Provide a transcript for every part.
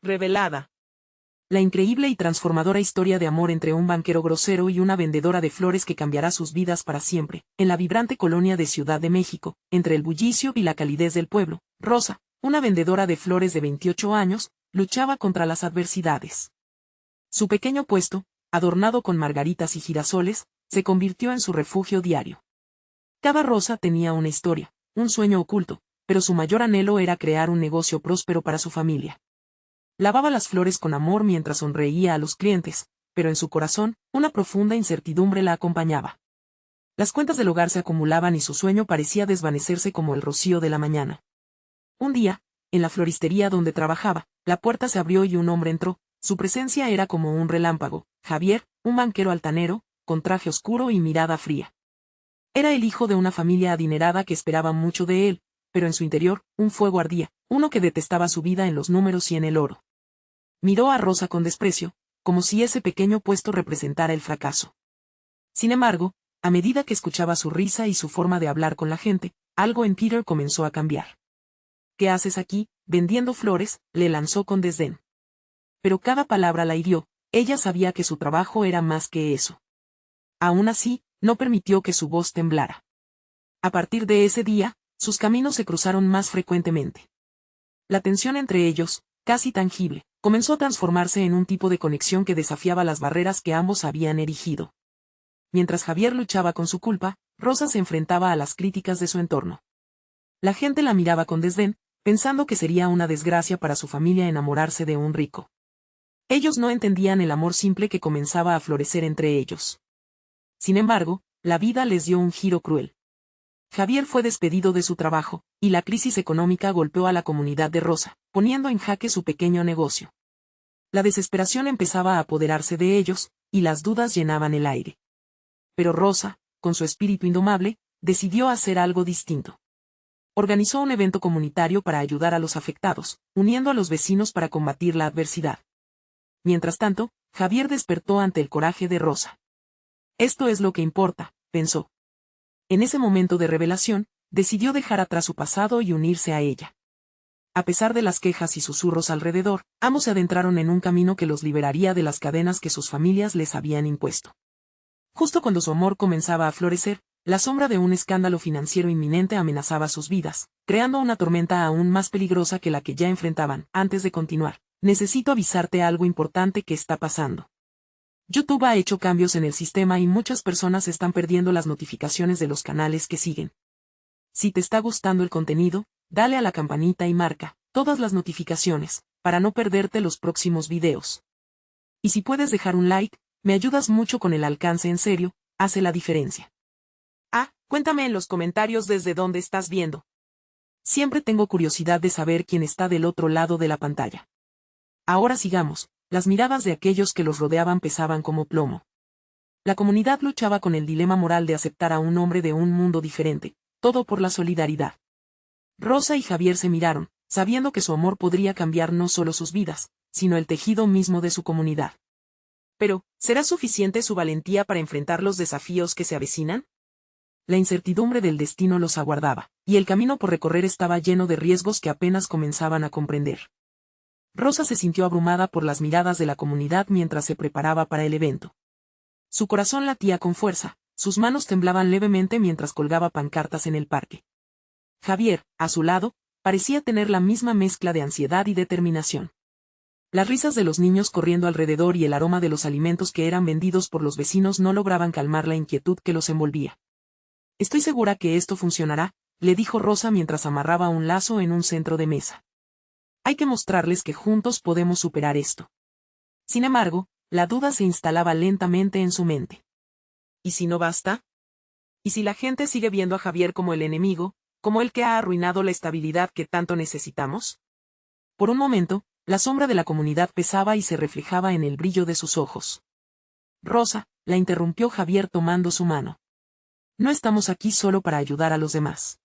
Revelada. La increíble y transformadora historia de amor entre un banquero grosero y una vendedora de flores que cambiará sus vidas para siempre, en la vibrante colonia de Ciudad de México, entre el bullicio y la calidez del pueblo. Rosa, una vendedora de flores de 28 años, luchaba contra las adversidades. Su pequeño puesto, adornado con margaritas y girasoles, se convirtió en su refugio diario. Cada rosa tenía una historia, un sueño oculto, pero su mayor anhelo era crear un negocio próspero para su familia. Lavaba las flores con amor mientras sonreía a los clientes, pero en su corazón, una profunda incertidumbre la acompañaba. Las cuentas del hogar se acumulaban y su sueño parecía desvanecerse como el rocío de la mañana. Un día, en la floristería donde trabajaba, la puerta se abrió y un hombre entró. Su presencia era como un relámpago. Javier, un banquero altanero, con traje oscuro y mirada fría. Era el hijo de una familia adinerada que esperaba mucho de él, pero en su interior, un fuego ardía, uno que detestaba su vida en los números y en el oro. Miró a Rosa con desprecio, como si ese pequeño puesto representara el fracaso. Sin embargo, a medida que escuchaba su risa y su forma de hablar con la gente, algo en Peter comenzó a cambiar. ¿Qué haces aquí, vendiendo flores?, le lanzó con desdén. Pero cada palabra la hirió, ella sabía que su trabajo era más que eso. Aún así, no permitió que su voz temblara. A partir de ese día, sus caminos se cruzaron más frecuentemente. La tensión entre ellos, casi tangible, comenzó a transformarse en un tipo de conexión que desafiaba las barreras que ambos habían erigido. Mientras Javier luchaba con su culpa, Rosa se enfrentaba a las críticas de su entorno. La gente la miraba con desdén, pensando que sería una desgracia para su familia enamorarse de un rico. Ellos no entendían el amor simple que comenzaba a florecer entre ellos. Sin embargo, la vida les dio un giro cruel. Javier fue despedido de su trabajo, y la crisis económica golpeó a la comunidad de Rosa, poniendo en jaque su pequeño negocio. La desesperación empezaba a apoderarse de ellos, y las dudas llenaban el aire. Pero Rosa, con su espíritu indomable, decidió hacer algo distinto. Organizó un evento comunitario para ayudar a los afectados, uniendo a los vecinos para combatir la adversidad. Mientras tanto, Javier despertó ante el coraje de Rosa. Esto es lo que importa, pensó. En ese momento de revelación, decidió dejar atrás su pasado y unirse a ella. A pesar de las quejas y susurros alrededor, ambos se adentraron en un camino que los liberaría de las cadenas que sus familias les habían impuesto. Justo cuando su amor comenzaba a florecer, la sombra de un escándalo financiero inminente amenazaba sus vidas, creando una tormenta aún más peligrosa que la que ya enfrentaban. Antes de continuar, necesito avisarte algo importante que está pasando. YouTube ha hecho cambios en el sistema y muchas personas están perdiendo las notificaciones de los canales que siguen. Si te está gustando el contenido, dale a la campanita y marca todas las notificaciones, para no perderte los próximos videos. Y si puedes dejar un like, me ayudas mucho con el alcance, en serio, hace la diferencia. Cuéntame en los comentarios desde dónde estás viendo. Siempre tengo curiosidad de saber quién está del otro lado de la pantalla. Ahora sigamos. Las miradas de aquellos que los rodeaban pesaban como plomo. La comunidad luchaba con el dilema moral de aceptar a un hombre de un mundo diferente, todo por la solidaridad. Rosa y Javier se miraron, sabiendo que su amor podría cambiar no solo sus vidas, sino el tejido mismo de su comunidad. Pero, ¿será suficiente su valentía para enfrentar los desafíos que se avecinan? La incertidumbre del destino los aguardaba, y el camino por recorrer estaba lleno de riesgos que apenas comenzaban a comprender. Rosa se sintió abrumada por las miradas de la comunidad mientras se preparaba para el evento. Su corazón latía con fuerza, sus manos temblaban levemente mientras colgaba pancartas en el parque. Javier, a su lado, parecía tener la misma mezcla de ansiedad y determinación. Las risas de los niños corriendo alrededor y el aroma de los alimentos que eran vendidos por los vecinos no lograban calmar la inquietud que los envolvía. Estoy segura que esto funcionará, le dijo Rosa mientras amarraba un lazo en un centro de mesa. Hay que mostrarles que juntos podemos superar esto. Sin embargo, la duda se instalaba lentamente en su mente. ¿Y si no basta? ¿Y si la gente sigue viendo a Javier como el enemigo, como el que ha arruinado la estabilidad que tanto necesitamos? Por un momento, la sombra de la comunidad pesaba y se reflejaba en el brillo de sus ojos. Rosa, la interrumpió Javier tomando su mano. No estamos aquí solo para ayudar a los demás.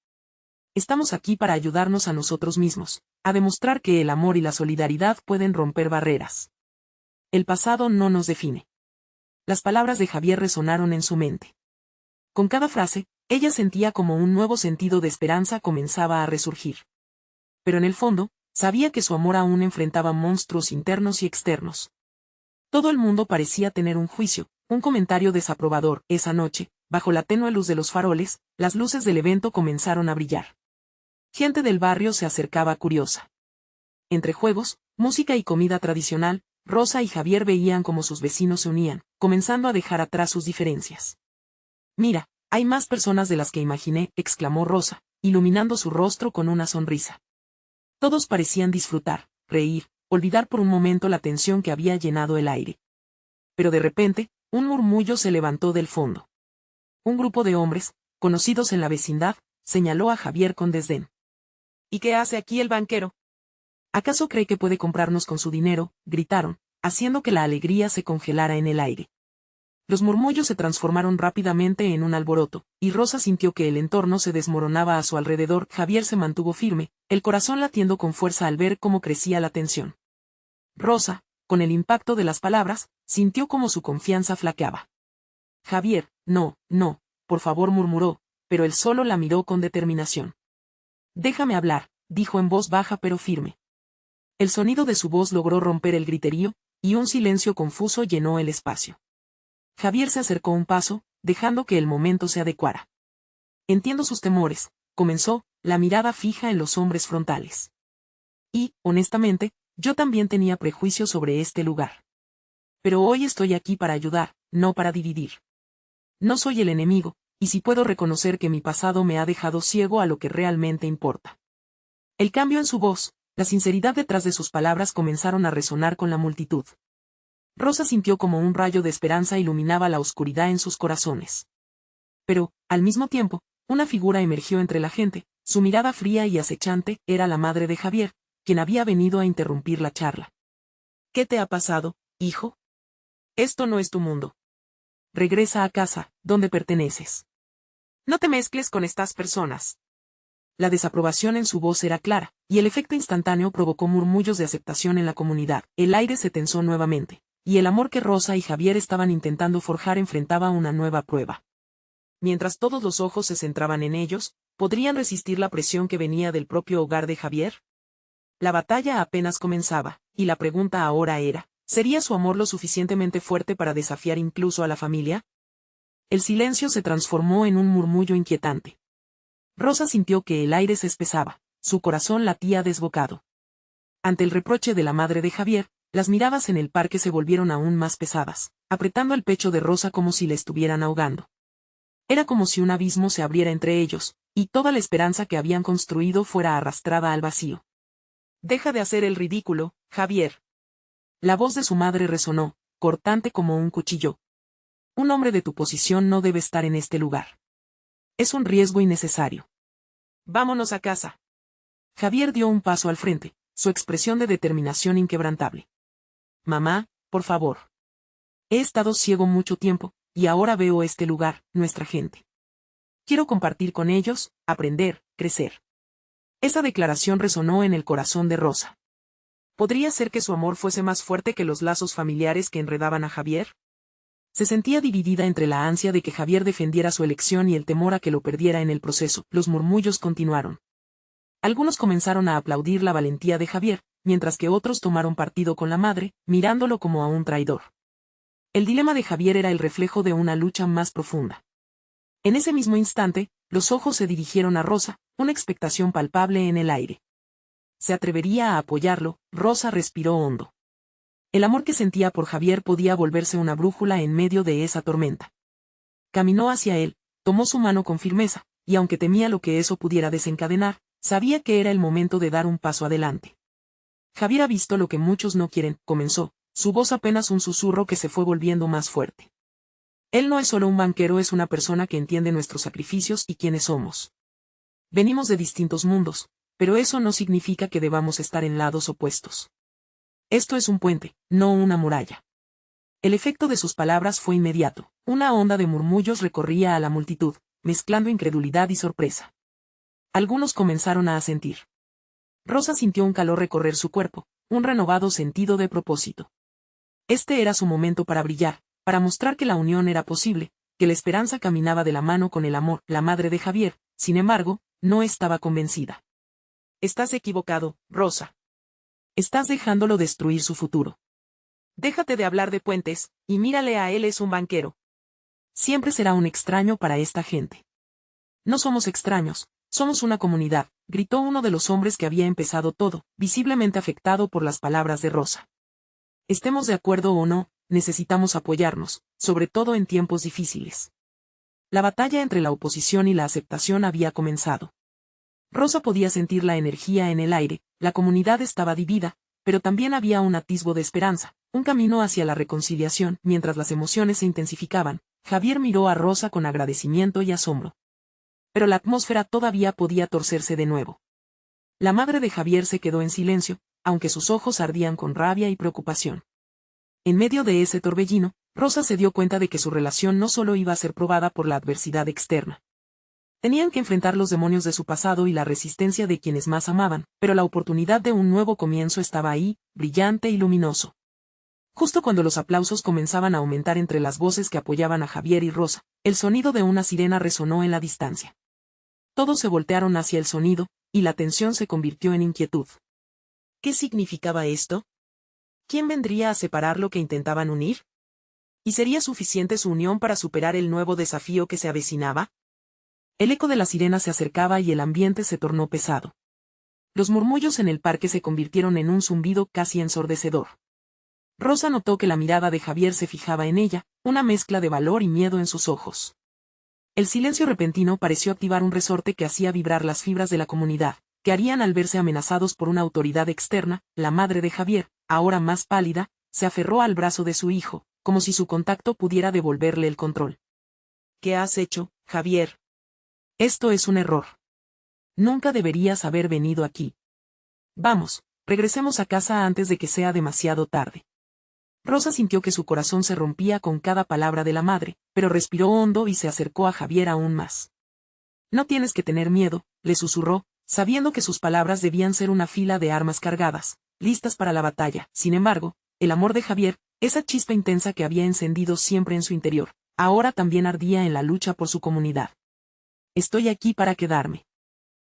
Estamos aquí para ayudarnos a nosotros mismos, a demostrar que el amor y la solidaridad pueden romper barreras. El pasado no nos define. Las palabras de Javier resonaron en su mente. Con cada frase, ella sentía como un nuevo sentido de esperanza comenzaba a resurgir. Pero en el fondo, Sabía que su amor aún enfrentaba monstruos internos y externos. Todo el mundo parecía tener un juicio, un comentario desaprobador. Esa noche, bajo la tenue luz de los faroles, las luces del evento comenzaron a brillar. Gente del barrio se acercaba curiosa. Entre juegos, música y comida tradicional, Rosa y Javier veían cómo sus vecinos se unían, comenzando a dejar atrás sus diferencias. «Mira, hay más personas de las que imaginé», exclamó Rosa, iluminando su rostro con una sonrisa. Todos parecían disfrutar, reír, olvidar por un momento la tensión que había llenado el aire. Pero de repente, un murmullo se levantó del fondo. Un grupo de hombres, conocidos en la vecindad, señaló a Javier con desdén. «¿Y qué hace aquí el banquero? ¿Acaso cree que puede comprarnos con su dinero?», gritaron, haciendo que la alegría se congelara en el aire. Los murmullos se transformaron rápidamente en un alboroto, y Rosa sintió que el entorno se desmoronaba a su alrededor. Javier se mantuvo firme, el corazón latiendo con fuerza al ver cómo crecía la tensión. Rosa, con el impacto de las palabras, sintió como su confianza flaqueaba. «Javier, no, no, por favor», murmuró, pero él solo la miró con determinación. «Déjame hablar», dijo en voz baja pero firme. El sonido de su voz logró romper el griterío, y un silencio confuso llenó el espacio. Javier se acercó un paso, dejando que el momento se adecuara. «Entiendo sus temores», comenzó, la mirada fija en los hombres frontales. «Y, honestamente, yo también tenía prejuicios sobre este lugar. Pero hoy estoy aquí para ayudar, no para dividir. No soy el enemigo, y si puedo reconocer que mi pasado me ha dejado ciego a lo que realmente importa». El cambio en su voz, la sinceridad detrás de sus palabras comenzaron a resonar con la multitud. Rosa sintió como un rayo de esperanza iluminaba la oscuridad en sus corazones. Pero, al mismo tiempo, una figura emergió entre la gente, su mirada fría y acechante. Era la madre de Javier, quien había venido a interrumpir la charla. «¿Qué te ha pasado, hijo? Esto no es tu mundo. Regresa a casa, donde perteneces. No te mezcles con estas personas». La desaprobación en su voz era clara, y el efecto instantáneo provocó murmullos de aceptación en la comunidad. El aire se tensó nuevamente, y el amor que Rosa y Javier estaban intentando forjar enfrentaba una nueva prueba. Mientras todos los ojos se centraban en ellos, ¿podrían resistir la presión que venía del propio hogar de Javier? La batalla apenas comenzaba, y la pregunta ahora era, ¿sería su amor lo suficientemente fuerte para desafiar incluso a la familia? El silencio se transformó en un murmullo inquietante. Rosa sintió que el aire se espesaba, su corazón latía desbocado. Ante el reproche de la madre de Javier, las miradas en el parque se volvieron aún más pesadas, apretando el pecho de Rosa como si le estuvieran ahogando. Era como si un abismo se abriera entre ellos, y toda la esperanza que habían construido fuera arrastrada al vacío. «Deja de hacer el ridículo, Javier». La voz de su madre resonó, cortante como un cuchillo. «Un hombre de tu posición no debe estar en este lugar. Es un riesgo innecesario. Vámonos a casa». Javier dio un paso al frente, su expresión de determinación inquebrantable. «Mamá, por favor. He estado ciego mucho tiempo, y ahora veo este lugar, nuestra gente. Quiero compartir con ellos, aprender, crecer». Esa declaración resonó en el corazón de Rosa. ¿Podría ser que su amor fuese más fuerte que los lazos familiares que enredaban a Javier? Se sentía dividida entre la ansia de que Javier defendiera su elección y el temor a que lo perdiera en el proceso. Los murmullos continuaron. Algunos comenzaron a aplaudir la valentía de Javier, mientras que otros tomaron partido con la madre, mirándolo como a un traidor. El dilema de Javier era el reflejo de una lucha más profunda. En ese mismo instante, los ojos se dirigieron a Rosa, una expectación palpable en el aire. ¿Se atrevería a apoyarlo? Rosa respiró hondo. El amor que sentía por Javier podía volverse una brújula en medio de esa tormenta. Caminó hacia él, tomó su mano con firmeza, y aunque temía lo que eso pudiera desencadenar, sabía que era el momento de dar un paso adelante. «Javier ha visto lo que muchos no quieren», comenzó, su voz apenas un susurro que se fue volviendo más fuerte. «Él no es solo un banquero, es una persona que entiende nuestros sacrificios y quiénes somos. Venimos de distintos mundos, pero eso no significa que debamos estar en lados opuestos. Esto es un puente, no una muralla». El efecto de sus palabras fue inmediato. Una onda de murmullos recorría a la multitud, mezclando incredulidad y sorpresa. Algunos comenzaron a asentir. Rosa sintió un calor recorrer su cuerpo, un renovado sentido de propósito. Este era su momento para brillar, para mostrar que la unión era posible, que la esperanza caminaba de la mano con el amor. La madre de Javier, sin embargo, no estaba convencida. «Estás equivocado, Rosa. Estás dejándolo destruir su futuro. Déjate de hablar de puentes, y mírale a él, es un banquero. Siempre será un extraño para esta gente. No somos extraños, somos una comunidad, gritó uno de los hombres que había empezado todo, visiblemente afectado por las palabras de Rosa. Estemos de acuerdo o no, necesitamos apoyarnos, sobre todo en tiempos difíciles. La batalla entre la oposición y la aceptación había comenzado. Rosa podía sentir la energía en el aire, la comunidad estaba dividida, pero también había un atisbo de esperanza, un camino hacia la reconciliación. Mientras las emociones se intensificaban, Javier miró a Rosa con agradecimiento y asombro. Pero la atmósfera todavía podía torcerse de nuevo. La madre de Javier se quedó en silencio, aunque sus ojos ardían con rabia y preocupación. En medio de ese torbellino, Rosa se dio cuenta de que su relación no solo iba a ser probada por la adversidad externa. Tenían que enfrentar los demonios de su pasado y la resistencia de quienes más amaban, pero la oportunidad de un nuevo comienzo estaba ahí, brillante y luminoso. Justo cuando los aplausos comenzaban a aumentar entre las voces que apoyaban a Javier y Rosa, el sonido de una sirena resonó en la distancia. Todos se voltearon hacia el sonido, y la tensión se convirtió en inquietud. ¿Qué significaba esto? ¿Quién vendría a separar lo que intentaban unir? ¿Y sería suficiente su unión para superar el nuevo desafío que se avecinaba? El eco de la sirena se acercaba y el ambiente se tornó pesado. Los murmullos en el parque se convirtieron en un zumbido casi ensordecedor. Rosa notó que la mirada de Javier se fijaba en ella, una mezcla de valor y miedo en sus ojos. El silencio repentino pareció activar un resorte que hacía vibrar las fibras de la comunidad, que harían al verse amenazados por una autoridad externa. La madre de Javier, ahora más pálida, se aferró al brazo de su hijo, como si su contacto pudiera devolverle el control. ¿Qué has hecho, Javier? Esto es un error. Nunca deberías haber venido aquí. Vamos, regresemos a casa antes de que sea demasiado tarde. Rosa sintió que su corazón se rompía con cada palabra de la madre, pero respiró hondo y se acercó a Javier aún más. No tienes que tener miedo, le susurró, sabiendo que sus palabras debían ser una fila de armas cargadas, listas para la batalla. Sin embargo, el amor de Javier, esa chispa intensa que había encendido siempre en su interior, ahora también ardía en la lucha por su comunidad. Estoy aquí para quedarme.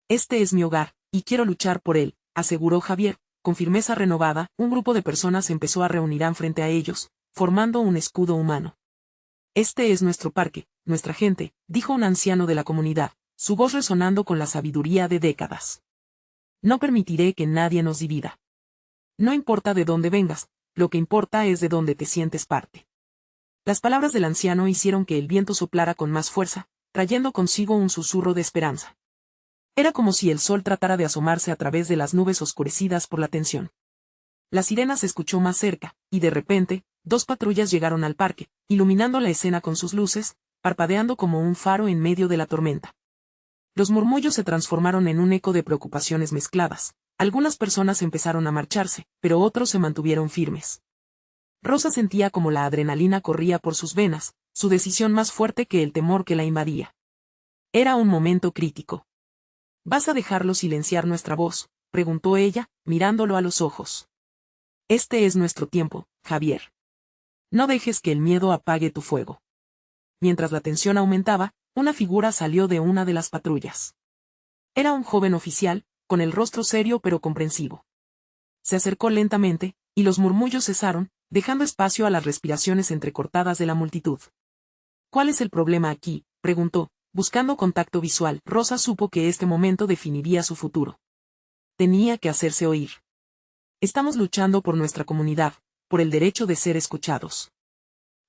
Este es mi hogar, y quiero luchar por él, aseguró Javier, con firmeza renovada. Un grupo de personas empezó a reunir frente a ellos, formando un escudo humano. Este es nuestro parque, nuestra gente, dijo un anciano de la comunidad, su voz resonando con la sabiduría de décadas. No permitiré que nadie nos divida. No importa de dónde vengas, lo que importa es de dónde te sientes parte. Las palabras del anciano hicieron que el viento soplara con más fuerza, trayendo consigo un susurro de esperanza. Era como si el sol tratara de asomarse a través de las nubes oscurecidas por la tensión. La sirena se escuchó más cerca, y de repente, 2 patrullas llegaron al parque, iluminando la escena con sus luces, parpadeando como un faro en medio de la tormenta. Los murmullos se transformaron en un eco de preocupaciones mezcladas. Algunas personas empezaron a marcharse, pero otros se mantuvieron firmes. Rosa sentía como la adrenalina corría por sus venas, su decisión más fuerte que el temor que la invadía. Era un momento crítico. ¿Vas a dejarlo silenciar nuestra voz?, preguntó ella, mirándolo a los ojos. Este es nuestro tiempo, Javier. No dejes que el miedo apague tu fuego. Mientras la tensión aumentaba, una figura salió de una de las patrullas. Era un joven oficial, con el rostro serio pero comprensivo. Se acercó lentamente, y los murmullos cesaron, dejando espacio a las respiraciones entrecortadas de la multitud. ¿Cuál es el problema aquí?, preguntó, buscando contacto visual. Rosa supo que este momento definiría su futuro. Tenía que hacerse oír. Estamos luchando por nuestra comunidad, por el derecho de ser escuchados.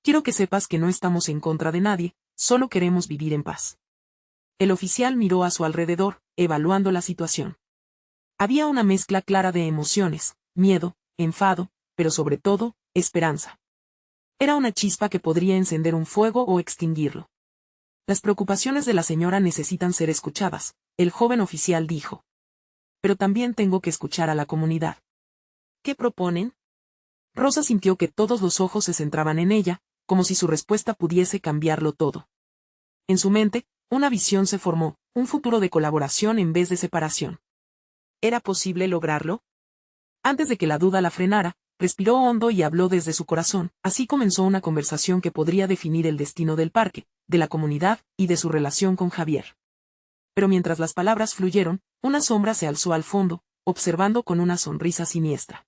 Quiero que sepas que no estamos en contra de nadie, solo queremos vivir en paz. El oficial miró a su alrededor, evaluando la situación. Había una mezcla clara de emociones, miedo, enfado, pero sobre todo, esperanza. Era una chispa que podría encender un fuego o extinguirlo. Las preocupaciones de la señora necesitan ser escuchadas, el joven oficial dijo. Pero también tengo que escuchar a la comunidad. ¿Qué proponen? Rosa sintió que todos los ojos se centraban en ella, como si su respuesta pudiese cambiarlo todo. En su mente, una visión se formó, un futuro de colaboración en vez de separación. ¿Era posible lograrlo? Antes de que la duda la frenara, respiró hondo y habló desde su corazón. Así comenzó una conversación que podría definir el destino del parque, de la comunidad y de su relación con Javier. Pero mientras las palabras fluyeron, una sombra se alzó al fondo, observando con una sonrisa siniestra.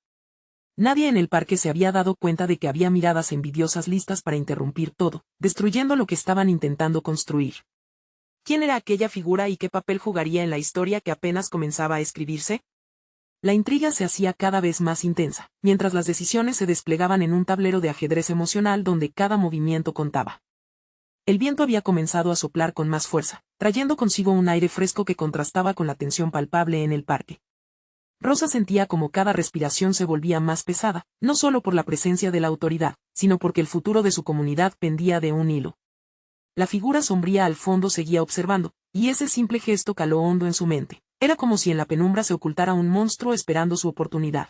Nadie en el parque se había dado cuenta de que había miradas envidiosas listas para interrumpir todo, destruyendo lo que estaban intentando construir. ¿Quién era aquella figura y qué papel jugaría en la historia que apenas comenzaba a escribirse? La intriga se hacía cada vez más intensa, mientras las decisiones se desplegaban en un tablero de ajedrez emocional donde cada movimiento contaba. El viento había comenzado a soplar con más fuerza, trayendo consigo un aire fresco que contrastaba con la tensión palpable en el parque. Rosa sentía como cada respiración se volvía más pesada, no solo por la presencia de la autoridad, sino porque el futuro de su comunidad pendía de un hilo. La figura sombría al fondo seguía observando, y ese simple gesto caló hondo en su mente. Era como si en la penumbra se ocultara un monstruo esperando su oportunidad.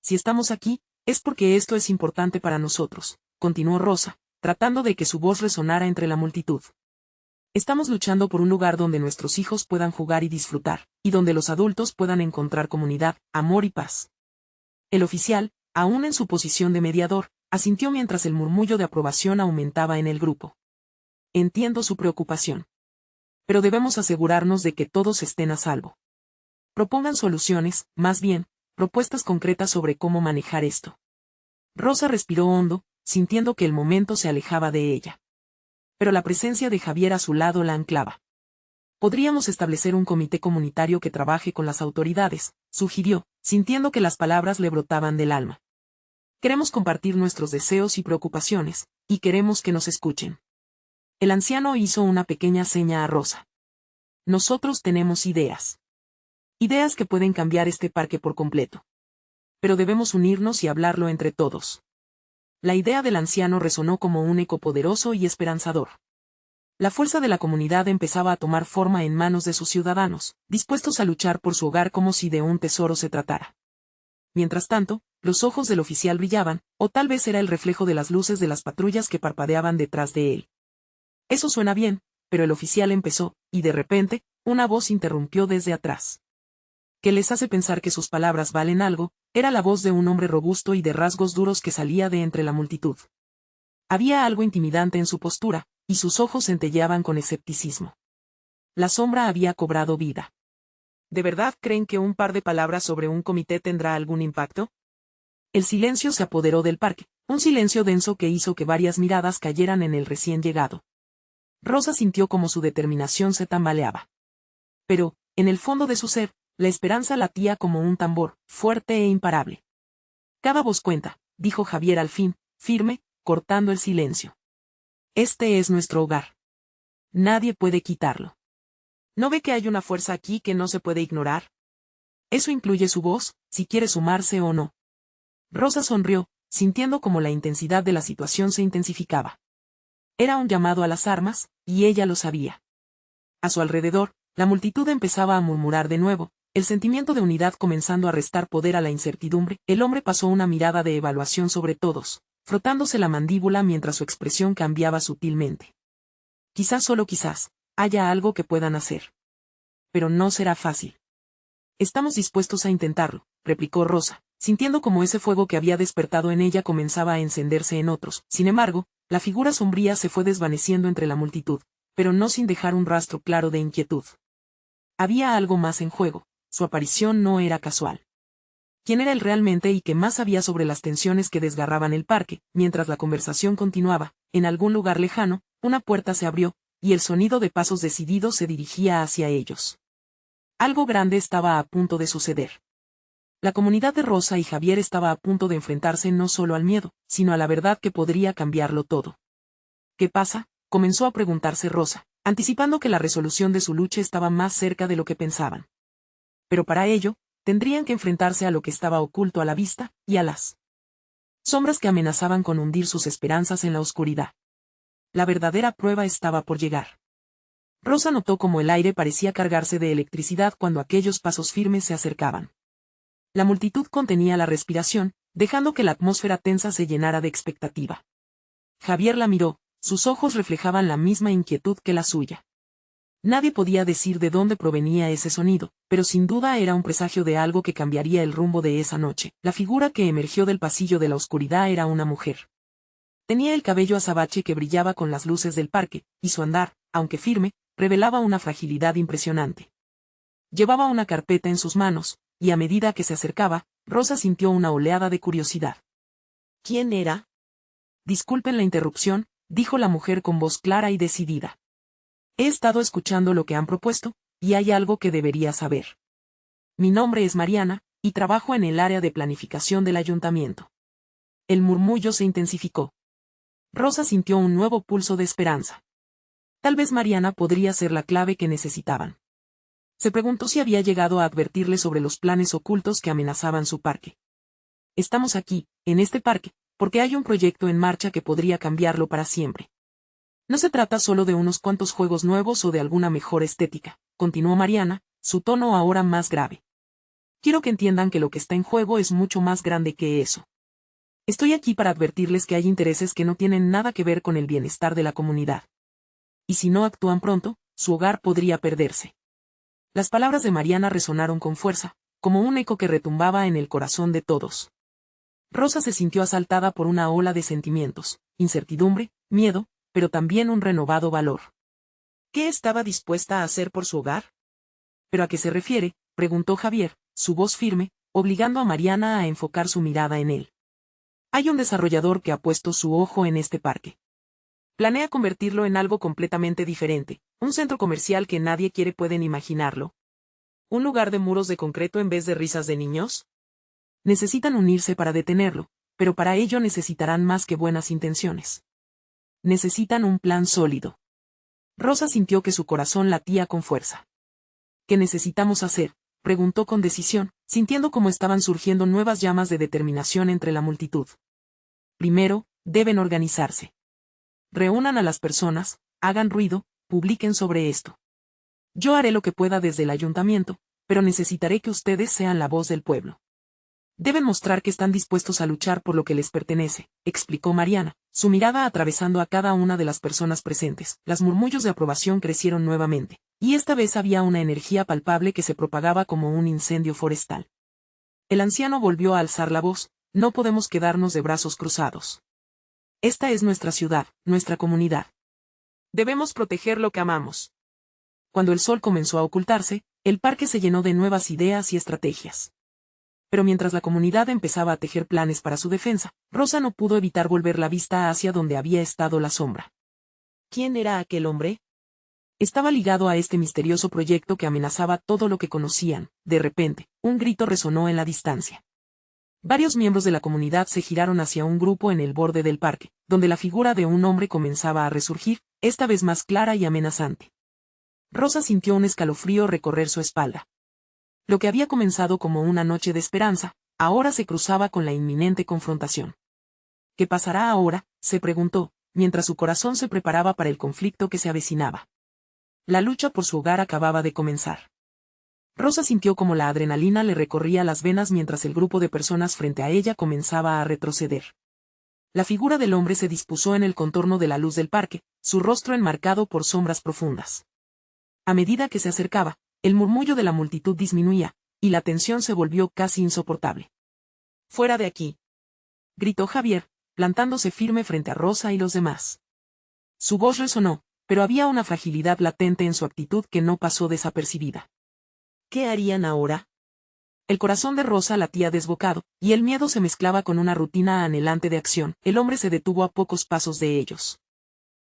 Si estamos aquí, es porque esto es importante para nosotros, continuó Rosa, tratando de que su voz resonara entre la multitud. Estamos luchando por un lugar donde nuestros hijos puedan jugar y disfrutar, y donde los adultos puedan encontrar comunidad, amor y paz. El oficial, aún en su posición de mediador, asintió mientras el murmullo de aprobación aumentaba en el grupo. Entiendo su preocupación. Pero debemos asegurarnos de que todos estén a salvo. Propongan soluciones, más bien, propuestas concretas sobre cómo manejar esto. Rosa respiró hondo, sintiendo que el momento se alejaba de ella. Pero la presencia de Javier a su lado la anclaba. Podríamos establecer un comité comunitario que trabaje con las autoridades, sugirió, sintiendo que las palabras le brotaban del alma. Queremos compartir nuestros deseos y preocupaciones, y queremos que nos escuchen. El anciano hizo una pequeña seña a Rosa. Nosotros tenemos ideas. Ideas que pueden cambiar este parque por completo. Pero debemos unirnos y hablarlo entre todos. La idea del anciano resonó como un eco poderoso y esperanzador. La fuerza de la comunidad empezaba a tomar forma en manos de sus ciudadanos, dispuestos a luchar por su hogar como si de un tesoro se tratara. Mientras tanto, los ojos del oficial brillaban, o tal vez era el reflejo de las luces de las patrullas que parpadeaban detrás de él. Eso suena bien, pero el oficial empezó, y de repente, una voz interrumpió desde atrás. ¿Qué les hace pensar que sus palabras valen algo? Era la voz de un hombre robusto y de rasgos duros que salía de entre la multitud. Había algo intimidante en su postura, y sus ojos centelleaban con escepticismo. La sombra había cobrado vida. ¿De verdad creen que un par de palabras sobre un comité tendrá algún impacto? El silencio se apoderó del parque, un silencio denso que hizo que varias miradas cayeran en el recién llegado. Rosa sintió como su determinación se tambaleaba. Pero, en el fondo de su ser, la esperanza latía como un tambor, fuerte e imparable. Cada voz cuenta, dijo Javier al fin, firme, cortando el silencio. Este es nuestro hogar. Nadie puede quitarlo. ¿No ve que hay una fuerza aquí que no se puede ignorar? Eso incluye su voz, si quiere sumarse o no. Rosa sonrió, sintiendo como la intensidad de la situación se intensificaba. Era un llamado a las armas, y ella lo sabía. A su alrededor, la multitud empezaba a murmurar de nuevo, el sentimiento de unidad comenzando a restar poder a la incertidumbre. El hombre pasó una mirada de evaluación sobre todos, frotándose la mandíbula mientras su expresión cambiaba sutilmente. Quizás solo quizás, haya algo que puedan hacer. Pero no será fácil. Estamos dispuestos a intentarlo, replicó Rosa, sintiendo como ese fuego que había despertado en ella comenzaba a encenderse en otros. Sin embargo, la figura sombría se fue desvaneciendo entre la multitud, pero no sin dejar un rastro claro de inquietud. Había algo más en juego, su aparición no era casual. ¿Quién era él realmente y qué más sabía sobre las tensiones que desgarraban el parque? Mientras la conversación continuaba, en algún lugar lejano, una puerta se abrió, y el sonido de pasos decididos se dirigía hacia ellos. Algo grande estaba a punto de suceder. La comunidad de Rosa y Javier estaba a punto de enfrentarse no solo al miedo, sino a la verdad que podría cambiarlo todo. ¿Qué pasa?, comenzó a preguntarse Rosa, anticipando que la resolución de su lucha estaba más cerca de lo que pensaban. Pero para ello, tendrían que enfrentarse a lo que estaba oculto a la vista, y a las sombras que amenazaban con hundir sus esperanzas en la oscuridad. La verdadera prueba estaba por llegar. Rosa notó cómo el aire parecía cargarse de electricidad cuando aquellos pasos firmes se acercaban. La multitud contenía la respiración, dejando que la atmósfera tensa se llenara de expectativa. Javier la miró, sus ojos reflejaban la misma inquietud que la suya. Nadie podía decir de dónde provenía ese sonido, pero sin duda era un presagio de algo que cambiaría el rumbo de esa noche. La figura que emergió del pasillo de la oscuridad era una mujer. Tenía el cabello azabache que brillaba con las luces del parque, y su andar, aunque firme, revelaba una fragilidad impresionante. Llevaba una carpeta en sus manos, y a medida que se acercaba, Rosa sintió una oleada de curiosidad. ¿Quién era? Disculpen la interrupción, dijo la mujer con voz clara y decidida. He estado escuchando lo que han propuesto, y hay algo que debería saber. Mi nombre es Mariana, y trabajo en el área de planificación del ayuntamiento. El murmullo se intensificó. Rosa sintió un nuevo pulso de esperanza. Tal vez Mariana podría ser la clave que necesitaban. Se preguntó si había llegado a advertirle sobre los planes ocultos que amenazaban su parque. Estamos aquí, en este parque, porque hay un proyecto en marcha que podría cambiarlo para siempre. No se trata solo de unos cuantos juegos nuevos o de alguna mejor estética, continuó Mariana, su tono ahora más grave. Quiero que entiendan que lo que está en juego es mucho más grande que eso. Estoy aquí para advertirles que hay intereses que no tienen nada que ver con el bienestar de la comunidad. Y si no actúan pronto, su hogar podría perderse. Las palabras de Mariana resonaron con fuerza, como un eco que retumbaba en el corazón de todos. Rosa se sintió asaltada por una ola de sentimientos, incertidumbre, miedo, pero también un renovado valor. ¿Qué estaba dispuesta a hacer por su hogar? ¿Pero a qué se refiere?, preguntó Javier, su voz firme, obligando a Mariana a enfocar su mirada en él. Hay un desarrollador que ha puesto su ojo en este parque. Planea convertirlo en algo completamente diferente, un centro comercial que nadie quiere, pueden imaginarlo. ¿Un lugar de muros de concreto en vez de risas de niños? Necesitan unirse para detenerlo, pero para ello necesitarán más que buenas intenciones. Necesitan un plan sólido. Rosa sintió que su corazón latía con fuerza. ¿Qué necesitamos hacer?, preguntó con decisión, sintiendo cómo estaban surgiendo nuevas llamas de determinación entre la multitud. Primero, deben organizarse. Reúnan a las personas, hagan ruido, publiquen sobre esto. Yo haré lo que pueda desde el ayuntamiento, pero necesitaré que ustedes sean la voz del pueblo. Deben mostrar que están dispuestos a luchar por lo que les pertenece, explicó Mariana, su mirada atravesando a cada una de las personas presentes. Los murmullos de aprobación crecieron nuevamente, y esta vez había una energía palpable que se propagaba como un incendio forestal. El anciano volvió a alzar la voz: no podemos quedarnos de brazos cruzados. Esta es nuestra ciudad, nuestra comunidad. Debemos proteger lo que amamos. Cuando el sol comenzó a ocultarse, el parque se llenó de nuevas ideas y estrategias. Pero mientras la comunidad empezaba a tejer planes para su defensa, Rosa no pudo evitar volver la vista hacia donde había estado la sombra. ¿Quién era aquel hombre? Estaba ligado a este misterioso proyecto que amenazaba todo lo que conocían. De repente, un grito resonó en la distancia. Varios miembros de la comunidad se giraron hacia un grupo en el borde del parque, donde la figura de un hombre comenzaba a resurgir, esta vez más clara y amenazante. Rosa sintió un escalofrío recorrer su espalda. Lo que había comenzado como una noche de esperanza, ahora se cruzaba con la inminente confrontación. ¿Qué pasará ahora?, se preguntó, mientras su corazón se preparaba para el conflicto que se avecinaba. La lucha por su hogar acababa de comenzar. Rosa sintió como la adrenalina le recorría las venas mientras el grupo de personas frente a ella comenzaba a retroceder. La figura del hombre se dispuso en el contorno de la luz del parque, su rostro enmarcado por sombras profundas. A medida que se acercaba, el murmullo de la multitud disminuía, y la tensión se volvió casi insoportable. «¡Fuera de aquí!», gritó Javier, plantándose firme frente a Rosa y los demás. Su voz resonó, pero había una fragilidad latente en su actitud que no pasó desapercibida. ¿Qué harían ahora? El corazón de Rosa latía desbocado, y el miedo se mezclaba con una rutina anhelante de acción. El hombre se detuvo a pocos pasos de ellos.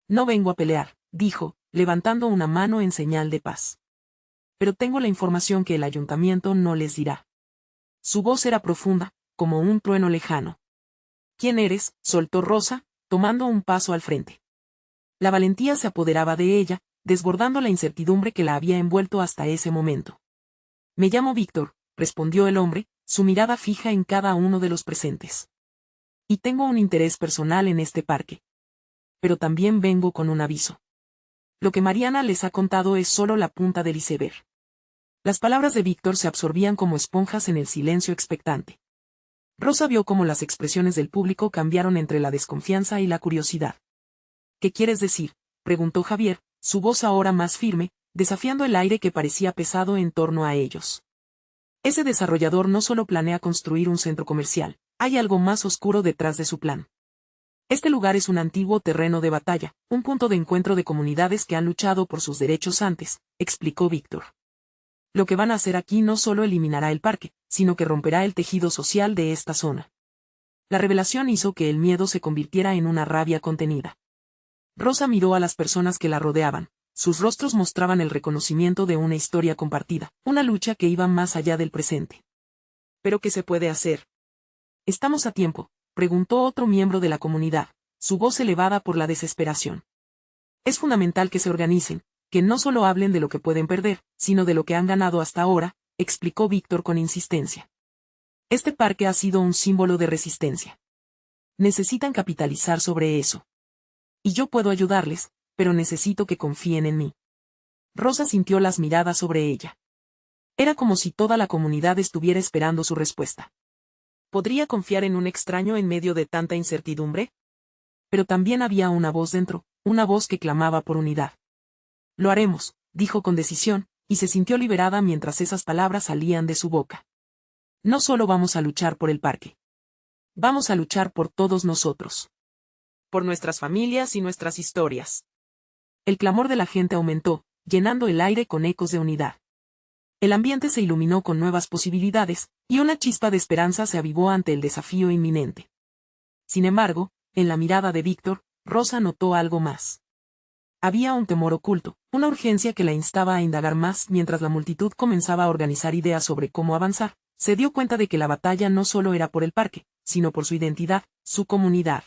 «No vengo a pelear», dijo, levantando una mano en señal de paz. «Pero tengo la información que el ayuntamiento no les dirá». Su voz era profunda, como un trueno lejano. «¿Quién eres?», soltó Rosa, tomando un paso al frente. La valentía se apoderaba de ella, desbordando la incertidumbre que la había envuelto hasta ese momento. «Me llamo Víctor», respondió el hombre, su mirada fija en cada uno de los presentes. «Y tengo un interés personal en este parque. Pero también vengo con un aviso. Lo que Mariana les ha contado es solo la punta del iceberg». Las palabras de Víctor se absorbían como esponjas en el silencio expectante. Rosa vio cómo las expresiones del público cambiaron entre la desconfianza y la curiosidad. «¿Qué quieres decir?», preguntó Javier, su voz ahora más firme, desafiando el aire que parecía pesado en torno a ellos. «Ese desarrollador no solo planea construir un centro comercial, hay algo más oscuro detrás de su plan. Este lugar es un antiguo terreno de batalla, un punto de encuentro de comunidades que han luchado por sus derechos antes», explicó Víctor. Lo que van a hacer aquí no solo eliminará el parque, sino que romperá el tejido social de esta zona. La revelación hizo que el miedo se convirtiera en una rabia contenida. Rosa miró a las personas que la rodeaban. Sus rostros mostraban el reconocimiento de una historia compartida, una lucha que iba más allá del presente. ¿Pero qué se puede hacer? ¿Estamos a tiempo?, preguntó otro miembro de la comunidad, su voz elevada por la desesperación. Es fundamental que se organicen, que no solo hablen de lo que pueden perder, sino de lo que han ganado hasta ahora, explicó Víctor con insistencia. Este parque ha sido un símbolo de resistencia. Necesitan capitalizar sobre eso. Y yo puedo ayudarles, pero necesito que confíen en mí. Rosa sintió las miradas sobre ella. Era como si toda la comunidad estuviera esperando su respuesta. ¿Podría confiar en un extraño en medio de tanta incertidumbre? Pero también había una voz dentro, una voz que clamaba por unidad. Lo haremos, dijo con decisión, y se sintió liberada mientras esas palabras salían de su boca. No solo vamos a luchar por el parque. Vamos a luchar por todos nosotros. Por nuestras familias y nuestras historias. El clamor de la gente aumentó, llenando el aire con ecos de unidad. El ambiente se iluminó con nuevas posibilidades, y una chispa de esperanza se avivó ante el desafío inminente. Sin embargo, en la mirada de Víctor, Rosa notó algo más. Había un temor oculto, una urgencia que la instaba a indagar más. Mientras la multitud comenzaba a organizar ideas sobre cómo avanzar, se dio cuenta de que la batalla no solo era por el parque, sino por su identidad, su comunidad.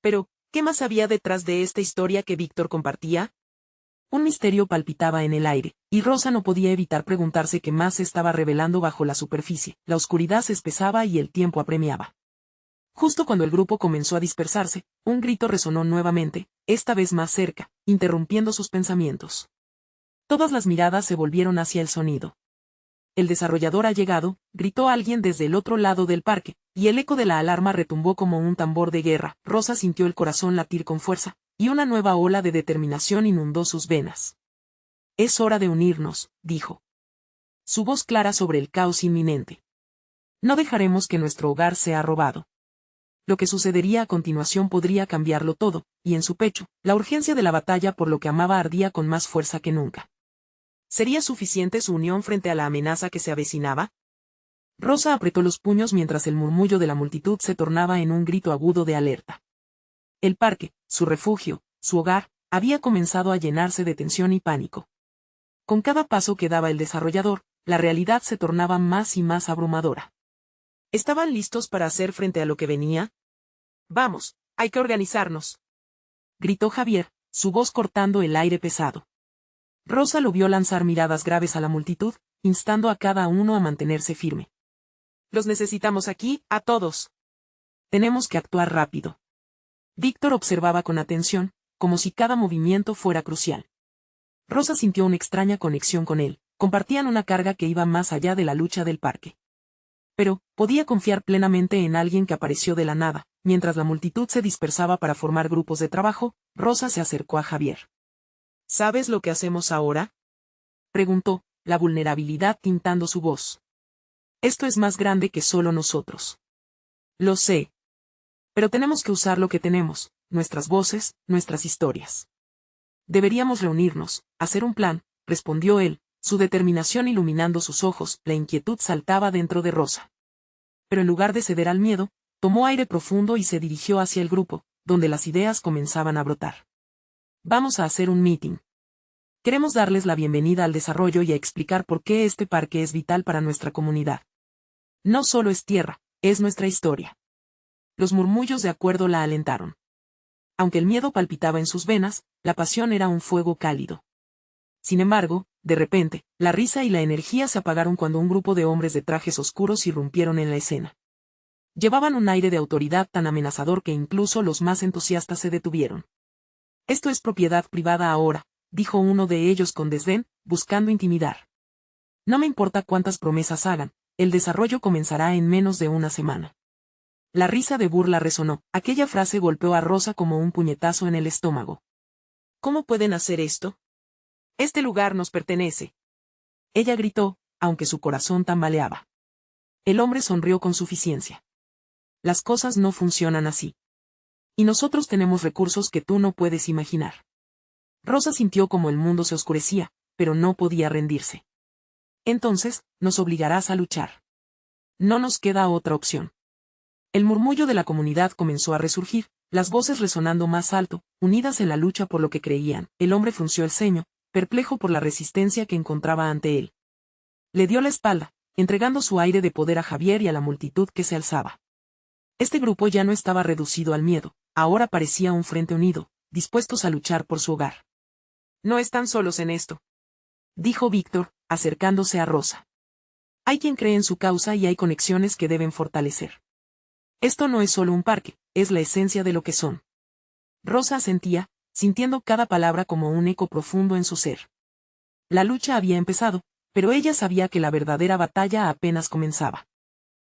Pero, ¿qué más había detrás de esta historia que Víctor compartía? Un misterio palpitaba en el aire, y Rosa no podía evitar preguntarse qué más se estaba revelando bajo la superficie. La oscuridad se espesaba y el tiempo apremiaba. Justo cuando el grupo comenzó a dispersarse, un grito resonó nuevamente, esta vez más cerca, interrumpiendo sus pensamientos. Todas las miradas se volvieron hacia el sonido. El desarrollador ha llegado, gritó alguien desde el otro lado del parque, y el eco de la alarma retumbó como un tambor de guerra. Rosa sintió el corazón latir con fuerza, y una nueva ola de determinación inundó sus venas. Es hora de unirnos, dijo. Su voz clara sobre el caos inminente. No dejaremos que nuestro hogar sea robado. Lo que sucedería a continuación podría cambiarlo todo, y en su pecho, la urgencia de la batalla por lo que amaba ardía con más fuerza que nunca. ¿Sería suficiente su unión frente a la amenaza que se avecinaba? Rosa apretó los puños mientras el murmullo de la multitud se tornaba en un grito agudo de alerta. El parque, su refugio, su hogar, había comenzado a llenarse de tensión y pánico. Con cada paso que daba el desarrollador, la realidad se tornaba más y más abrumadora. ¿Estaban listos para hacer frente a lo que venía? Vamos, hay que organizarnos, gritó Javier, su voz cortando el aire pesado. Rosa lo vio lanzar miradas graves a la multitud, instando a cada uno a mantenerse firme. Los necesitamos aquí, a todos. Tenemos que actuar rápido. Víctor observaba con atención, como si cada movimiento fuera crucial. Rosa sintió una extraña conexión con él, compartían una carga que iba más allá de la lucha del parque. Pero, podía confiar plenamente en alguien que apareció de la nada. Mientras la multitud se dispersaba para formar grupos de trabajo, Rosa se acercó a Javier. ¿Sabes lo que hacemos ahora? Preguntó, la vulnerabilidad tintando su voz. Esto es más grande que solo nosotros. Lo sé. Pero tenemos que usar lo que tenemos, nuestras voces, nuestras historias. Deberíamos reunirnos, hacer un plan, respondió él, su determinación iluminando sus ojos. La inquietud saltaba dentro de Rosa. Pero en lugar de ceder al miedo, tomó aire profundo y se dirigió hacia el grupo, donde las ideas comenzaban a brotar. Vamos a hacer un meeting. Queremos darles la bienvenida al desarrollo y a explicar por qué este parque es vital para nuestra comunidad. No solo es tierra, es nuestra historia. Los murmullos de acuerdo la alentaron. Aunque el miedo palpitaba en sus venas, la pasión era un fuego cálido. Sin embargo, de repente, la risa y la energía se apagaron cuando un grupo de hombres de trajes oscuros irrumpieron en la escena. Llevaban un aire de autoridad tan amenazador que incluso los más entusiastas se detuvieron. Esto es propiedad privada ahora, dijo uno de ellos con desdén, buscando intimidar. No me importa cuántas promesas hagan, el desarrollo comenzará en menos de una semana. La risa de burla resonó, aquella frase golpeó a Rosa como un puñetazo en el estómago. ¿Cómo pueden hacer esto? Este lugar nos pertenece. Ella gritó, aunque su corazón tambaleaba. El hombre sonrió con suficiencia. Las cosas no funcionan así. Y nosotros tenemos recursos que tú no puedes imaginar. Rosa sintió como el mundo se oscurecía, pero no podía rendirse. Entonces, nos obligarás a luchar. No nos queda otra opción. El murmullo de la comunidad comenzó a resurgir, las voces resonando más alto, unidas en la lucha por lo que creían. El hombre frunció el ceño, perplejo por la resistencia que encontraba ante él. Le dio la espalda, entregando su aire de poder a Javier y a la multitud que se alzaba. Este grupo ya no estaba reducido al miedo, ahora parecía un frente unido, dispuestos a luchar por su hogar. No están solos en esto, dijo Víctor, acercándose a Rosa. Hay quien cree en su causa y hay conexiones que deben fortalecer. Esto no es solo un parque, es la esencia de lo que son. Rosa asentía, sintiendo cada palabra como un eco profundo en su ser. La lucha había empezado, pero ella sabía que la verdadera batalla apenas comenzaba.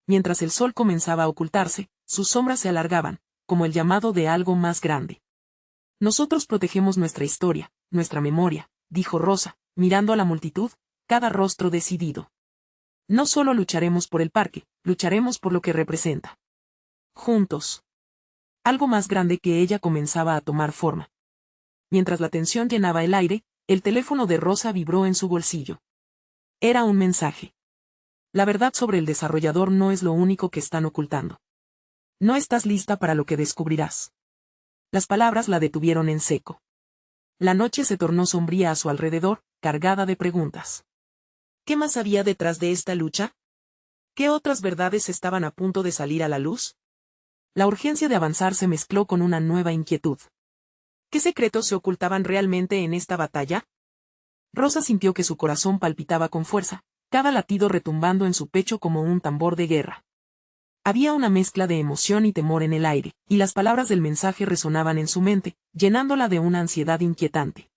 Mientras el sol comenzaba a ocultarse, sus sombras se alargaban, como el llamado de algo más grande. Nosotros protegemos nuestra historia, nuestra memoria, dijo Rosa, mirando a la multitud, cada rostro decidido. No solo lucharemos por el parque, lucharemos por lo que representa. Juntos. Algo más grande que ella comenzaba a tomar forma. Mientras la tensión llenaba el aire, el teléfono de Rosa vibró en su bolsillo. Era un mensaje. La verdad sobre el desarrollador no es lo único que están ocultando. No estás lista para lo que descubrirás. Las palabras la detuvieron en seco. La noche se tornó sombría a su alrededor, cargada de preguntas. ¿Qué más había detrás de esta lucha? ¿Qué otras verdades estaban a punto de salir a la luz? La urgencia de avanzar se mezcló con una nueva inquietud. ¿Qué secretos se ocultaban realmente en esta batalla? Rosa sintió que su corazón palpitaba con fuerza, cada latido retumbando en su pecho como un tambor de guerra. Había una mezcla de emoción y temor en el aire, y las palabras del mensaje resonaban en su mente, llenándola de una ansiedad inquietante.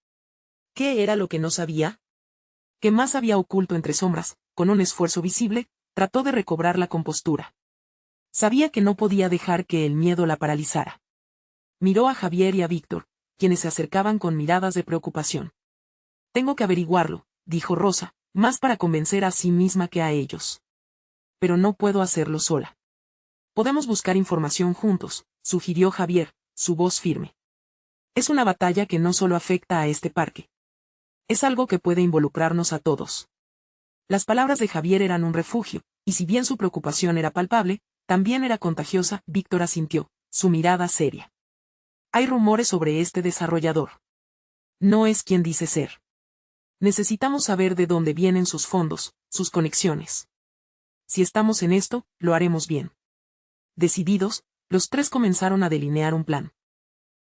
¿Qué era lo que no sabía? ¿Qué más había oculto entre sombras? Con un esfuerzo visible, trató de recobrar la compostura. Sabía que no podía dejar que el miedo la paralizara. Miró a Javier y a Víctor, quienes se acercaban con miradas de preocupación. Tengo que averiguarlo, dijo Rosa, más para convencer a sí misma que a ellos. Pero no puedo hacerlo sola. Podemos buscar información juntos, sugirió Javier, su voz firme. Es una batalla que no solo afecta a este parque. Es algo que puede involucrarnos a todos. Las palabras de Javier eran un refugio, y si bien su preocupación era palpable, también era contagiosa. Víctor asintió, su mirada seria. Hay rumores sobre este desarrollador. No es quien dice ser. Necesitamos saber de dónde vienen sus fondos, sus conexiones. Si estamos en esto, lo haremos bien. Decididos, los tres comenzaron a delinear un plan.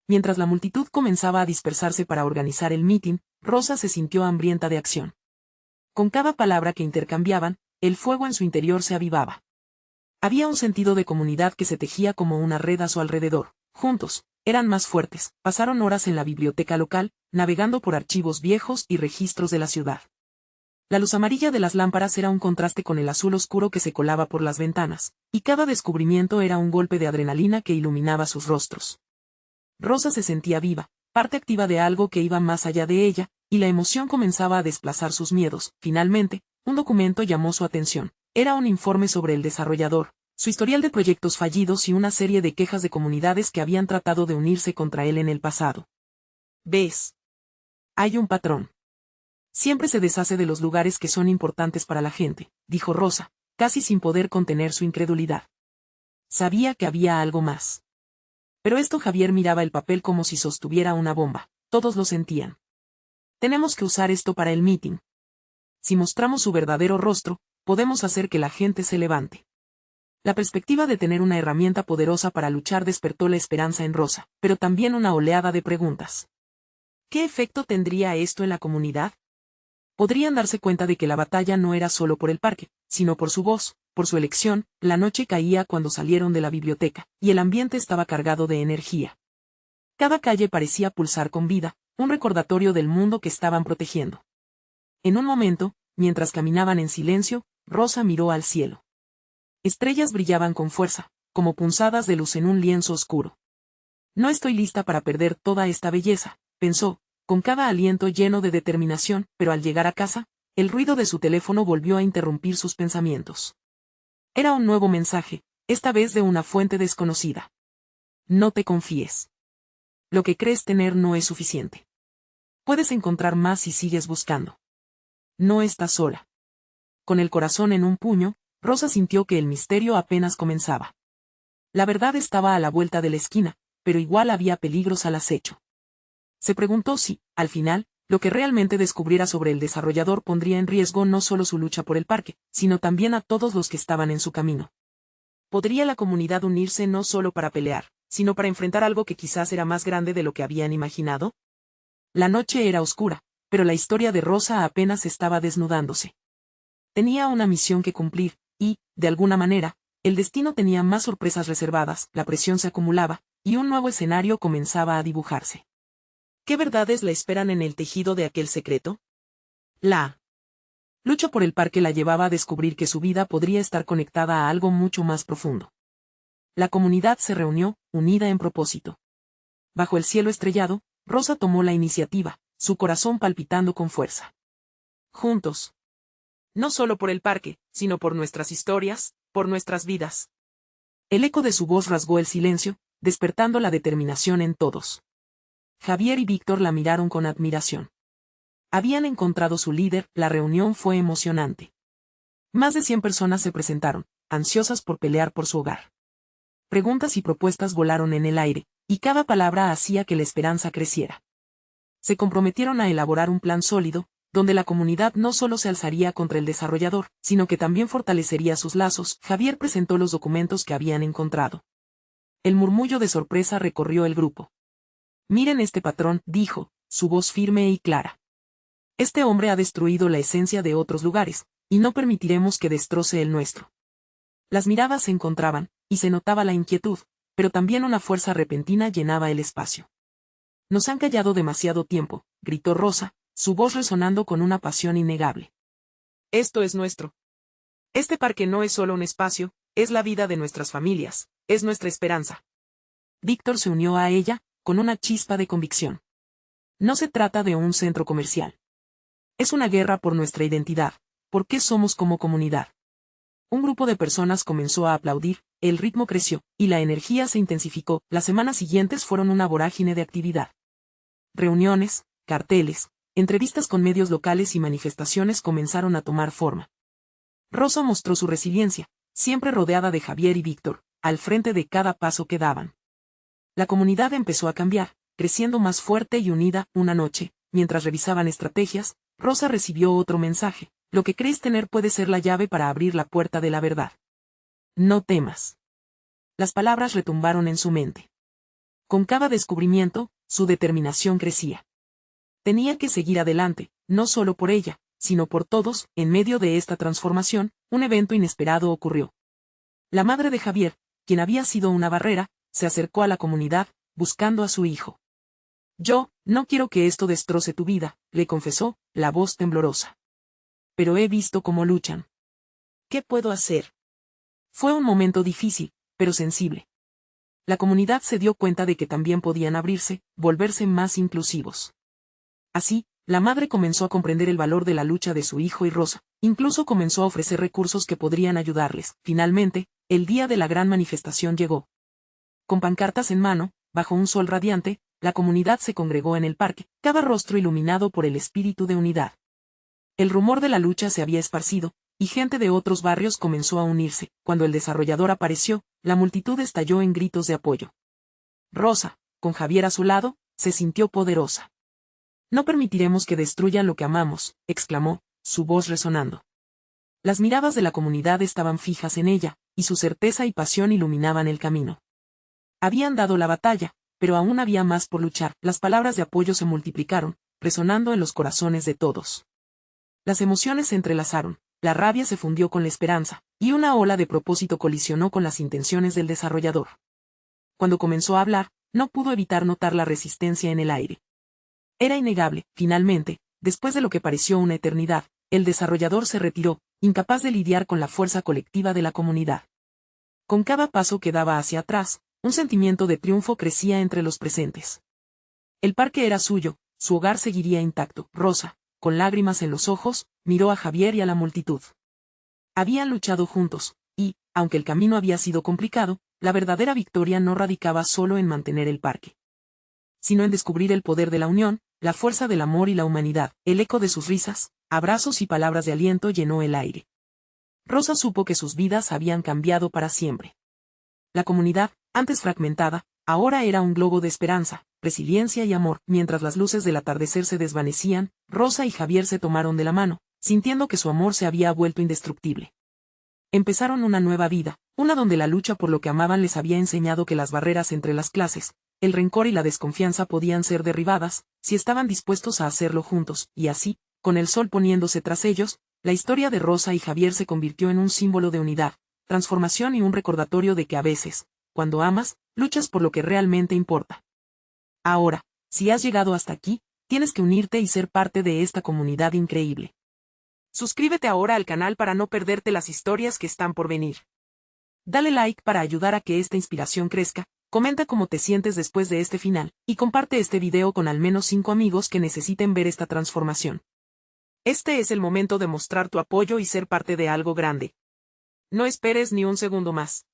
Mientras la multitud comenzaba a dispersarse para organizar el mitin, Rosa se sintió hambrienta de acción. Con cada palabra que intercambiaban, el fuego en su interior se avivaba. Había un sentido de comunidad que se tejía como una red a su alrededor. Juntos, eran más fuertes. Pasaron horas en la biblioteca local, navegando por archivos viejos y registros de la ciudad. La luz amarilla de las lámparas era un contraste con el azul oscuro que se colaba por las ventanas, y cada descubrimiento era un golpe de adrenalina que iluminaba sus rostros. Rosa se sentía viva, parte activa de algo que iba más allá de ella, y la emoción comenzaba a desplazar sus miedos. Finalmente, un documento llamó su atención. Era un informe sobre el desarrollador, su historial de proyectos fallidos y una serie de quejas de comunidades que habían tratado de unirse contra él en el pasado. ¿Ves? Hay un patrón. Siempre se deshace de los lugares que son importantes para la gente, dijo Rosa, casi sin poder contener su incredulidad. Sabía que había algo más. Pero Javier miraba el papel como si sostuviera una bomba. Todos lo sentían. Tenemos que usar esto para el meeting. Si mostramos su verdadero rostro, podemos hacer que la gente se levante. La perspectiva de tener una herramienta poderosa para luchar despertó la esperanza en Rosa, pero también una oleada de preguntas. ¿Qué efecto tendría esto en la comunidad? Podrían darse cuenta de que la batalla no era solo por el parque, sino por su voz, por su elección. La noche caía cuando salieron de la biblioteca, y el ambiente estaba cargado de energía. Cada calle parecía pulsar con vida, un recordatorio del mundo que estaban protegiendo. En un momento, mientras caminaban en silencio, Rosa miró al cielo. Estrellas brillaban con fuerza, como punzadas de luz en un lienzo oscuro. No estoy lista para perder toda esta belleza, pensó, con cada aliento lleno de determinación, pero al llegar a casa, el ruido de su teléfono volvió a interrumpir sus pensamientos. Era un nuevo mensaje, esta vez de una fuente desconocida. No te confíes. Lo que crees tener no es suficiente. Puedes encontrar más si sigues buscando. No estás sola. con el corazón en un puño, Rosa sintió que el misterio apenas comenzaba. La verdad estaba a la vuelta de la esquina, pero igual había peligros al acecho. Se preguntó si, al final, lo que realmente descubriera sobre el desarrollador pondría en riesgo no solo su lucha por el parque, sino también a todos los que estaban en su camino. ¿Podría la comunidad unirse no solo para pelear, sino para enfrentar algo que quizás era más grande de lo que habían imaginado? La noche era oscura, pero la historia de Rosa apenas estaba desnudándose. Tenía una misión que cumplir, y, de alguna manera, el destino tenía más sorpresas reservadas, la presión se acumulaba, y un nuevo escenario comenzaba a dibujarse. ¿Qué verdades la esperan en el tejido de aquel secreto? La lucha por el parque la llevaba a descubrir que su vida podría estar conectada a algo mucho más profundo. La comunidad se reunió, unida en propósito. Bajo el cielo estrellado, Rosa tomó la iniciativa, su corazón palpitando con fuerza. Juntos. No solo por el parque, sino por nuestras historias, por nuestras vidas. El eco de su voz rasgó el silencio, despertando la determinación en todos. Javier y Víctor la miraron con admiración. Habían encontrado su líder, la reunión fue emocionante. Más de 100 personas se presentaron, ansiosas por pelear por su hogar. Preguntas y propuestas volaron en el aire, y cada palabra hacía que la esperanza creciera. Se comprometieron a elaborar un plan sólido, donde la comunidad no solo se alzaría contra el desarrollador, sino que también fortalecería sus lazos. Javier presentó los documentos que habían encontrado. El murmullo de sorpresa recorrió el grupo. Miren este patrón, dijo, su voz firme y clara. Este hombre ha destruido la esencia de otros lugares, y no permitiremos que destroce el nuestro. Las miradas se encontraban, y se notaba la inquietud, pero también una fuerza repentina llenaba el espacio. Nos han callado demasiado tiempo, gritó Rosa, su voz resonando con una pasión innegable. Esto es nuestro. Este parque no es solo un espacio, es la vida de nuestras familias, es nuestra esperanza. Víctor se unió a ella, con una chispa de convicción. No se trata de un centro comercial. Es una guerra por nuestra identidad, por qué somos como comunidad. Un grupo de personas comenzó a aplaudir, el ritmo creció, y la energía se intensificó. Las semanas siguientes fueron una vorágine de actividad. Reuniones, carteles, entrevistas con medios locales y manifestaciones comenzaron a tomar forma. Rosa mostró su resiliencia, siempre rodeada de Javier y Víctor, al frente de cada paso que daban. La comunidad empezó a cambiar, creciendo más fuerte y unida. Una noche, mientras revisaban estrategias, Rosa recibió otro mensaje: lo que crees tener puede ser la llave para abrir la puerta de la verdad. No temas. Las palabras retumbaron en su mente. Con cada descubrimiento, su determinación crecía. Tenía que seguir adelante, no solo por ella, sino por todos. En medio de esta transformación, un evento inesperado ocurrió. La madre de Javier, quien había sido una barrera, se acercó a la comunidad, buscando a su hijo. Yo, no quiero que esto destroce tu vida, le confesó, la voz temblorosa. Pero he visto cómo luchan. ¿Qué puedo hacer? Fue un momento difícil, pero sensible. La comunidad se dio cuenta de que también podían abrirse, volverse más inclusivos. Así, la madre comenzó a comprender el valor de la lucha de su hijo y Rosa, incluso comenzó a ofrecer recursos que podrían ayudarles. Finalmente, el día de la gran manifestación llegó. Con pancartas en mano, bajo un sol radiante, la comunidad se congregó en el parque, cada rostro iluminado por el espíritu de unidad. El rumor de la lucha se había esparcido, y gente de otros barrios comenzó a unirse. Cuando el desarrollador apareció, la multitud estalló en gritos de apoyo. Rosa, con Javier a su lado, se sintió poderosa. No permitiremos que destruyan lo que amamos, exclamó, su voz resonando. Las miradas de la comunidad estaban fijas en ella, y su certeza y pasión iluminaban el camino. Habían dado la batalla, pero aún había más por luchar. Las palabras de apoyo se multiplicaron, resonando en los corazones de todos. Las emociones se entrelazaron, la rabia se fundió con la esperanza, y una ola de propósito colisionó con las intenciones del desarrollador. Cuando comenzó a hablar, no pudo evitar notar la resistencia en el aire. Era innegable. Finalmente, después de lo que pareció una eternidad, el desarrollador se retiró, incapaz de lidiar con la fuerza colectiva de la comunidad. Con cada paso que daba hacia atrás, un sentimiento de triunfo crecía entre los presentes. El parque era suyo, su hogar seguiría intacto. Rosa, con lágrimas en los ojos, miró a Javier y a la multitud. Habían luchado juntos, y, aunque el camino había sido complicado, la verdadera victoria no radicaba solo en mantener el parque, sino en descubrir el poder de la unión, la fuerza del amor y la humanidad. El eco de sus risas, abrazos y palabras de aliento llenó el aire. Rosa supo que sus vidas habían cambiado para siempre. La comunidad, antes fragmentada, ahora era un globo de esperanza, resiliencia y amor. Mientras las luces del atardecer se desvanecían, Rosa y Javier se tomaron de la mano, sintiendo que su amor se había vuelto indestructible. Empezaron una nueva vida, una donde la lucha por lo que amaban les había enseñado que las barreras entre las clases, el rencor y la desconfianza podían ser derribadas, si estaban dispuestos a hacerlo juntos, y así, con el sol poniéndose tras ellos, la historia de Rosa y Javier se convirtió en un símbolo de unidad, transformación y un recordatorio de que a veces, cuando amas, luchas por lo que realmente importa. Ahora, si has llegado hasta aquí, tienes que unirte y ser parte de esta comunidad increíble. Suscríbete ahora al canal para no perderte las historias que están por venir. Dale like para ayudar a que esta inspiración crezca, comenta cómo te sientes después de este final, y comparte este video con al menos 5 amigos que necesiten ver esta transformación. Este es el momento de mostrar tu apoyo y ser parte de algo grande. No esperes ni un segundo más.